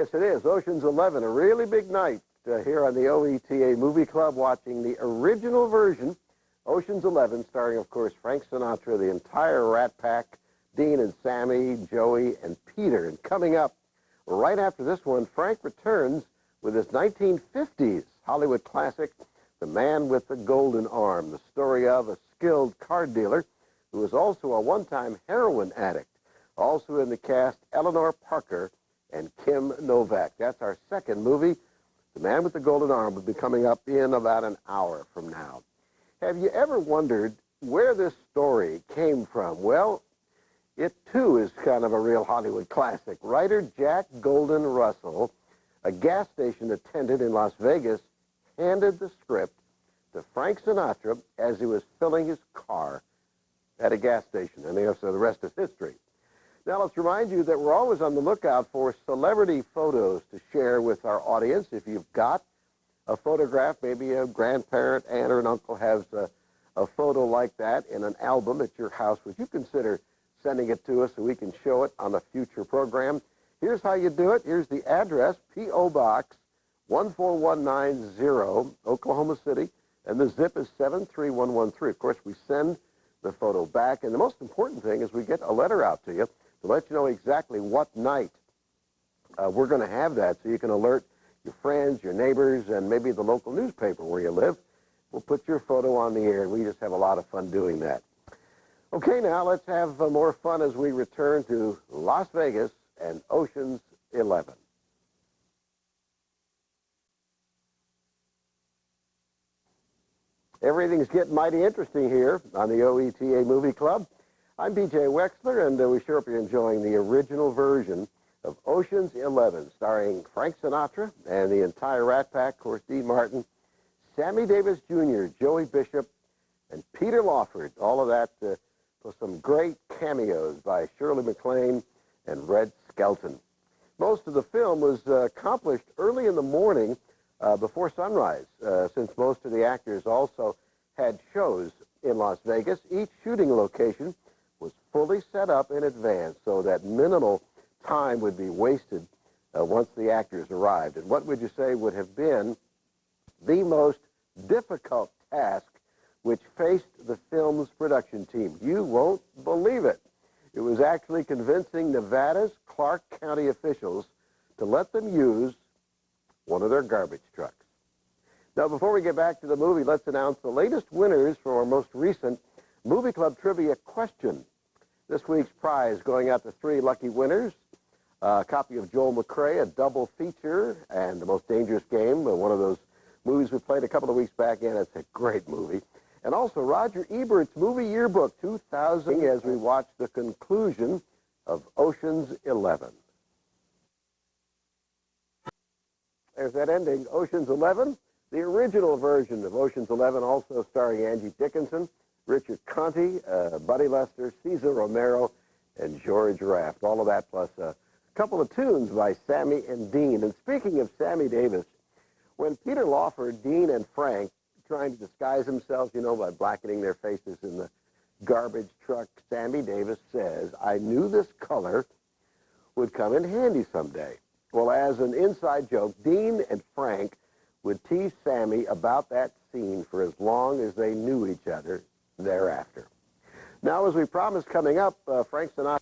Yes, it is. Ocean's 11, a really big night here on the OETA Movie Club, watching the original version, Ocean's 11, starring, of course, Frank Sinatra, the entire Rat Pack, Dean and Sammy, Joey, and Peter. And coming up right after this one, Frank returns with his 1950s Hollywood classic, The Man with the Golden Arm, the story of a skilled card dealer who was also a one-time heroin addict. Also in the cast, Eleanor Parker and Kim Novak. That's our second movie. The Man with the Golden Arm will be coming up in about an hour from now. Have you ever wondered where this story came from? Well, it too is kind of a real Hollywood classic. Writer Jack Golden Russell, a gas station attendant in Las Vegas, handed the script to Frank Sinatra as he was filling his car at a gas station. And the rest is history. Now, let's remind you that we're always on the lookout for celebrity photos to share with our audience. If you've got a photograph, maybe a grandparent, aunt, or an uncle has a photo like that in an album at your house, would you consider sending it to us so we can show it on a future program? Here's how you do it. Here's the address, P.O. Box 14190, Oklahoma City, and the zip is 73113. Of course, we send the photo back, and the most important thing is we get a letter out to you to let you know exactly what night we're going to have that, so you can alert your friends, your neighbors, and maybe the local newspaper where you live. We'll put your photo on the air, and we just have a lot of fun doing that. Okay, now let's have more fun as we return to Las Vegas and Ocean's 11. Everything's getting mighty interesting here on the OETA Movie Club. I'm DJ Wexler, and we sure hope you're enjoying the original version of Ocean's 11, starring Frank Sinatra and the entire Rat Pack, of course, Dean Martin, Sammy Davis Jr., Joey Bishop, and Peter Lawford. All of that with some great cameos by Shirley MacLaine and Red Skelton. Most of the film was accomplished early in the morning before sunrise, since most of the actors also had shows in Las Vegas. Each shooting location was fully set up in advance so that minimal time would be wasted once the actors arrived. And what would you say would have been the most difficult task which faced the film's production team? You won't believe it. It was actually convincing Nevada's Clark County officials to let them use one of their garbage trucks. Now, before we get back to the movie, let's announce the latest winners for our most recent Movie Club Trivia question. This week's prize going out to 3 lucky winners. A copy of Joel McCrea, a double feature, and The Most Dangerous Game, one of those movies we played a couple of weeks back, and it's a great movie. And also Roger Ebert's Movie Yearbook 2000 as we watch the conclusion of Ocean's 11. There's that ending, Ocean's 11, the original version of Ocean's 11, also starring Angie Dickinson, Richard Conte, Buddy Lester, Cesar Romero, and George Raft. All of that plus a couple of tunes by Sammy and Dean. And speaking of Sammy Davis, when Peter Lawford, Dean, and Frank trying to disguise themselves, you know, by blackening their faces in the garbage truck, Sammy Davis says, "I knew this color would come in handy someday." Well, as an inside joke, Dean and Frank would tease Sammy about that scene for as long as they knew each other thereafter. Now, as we promised coming up, Frank Sinatra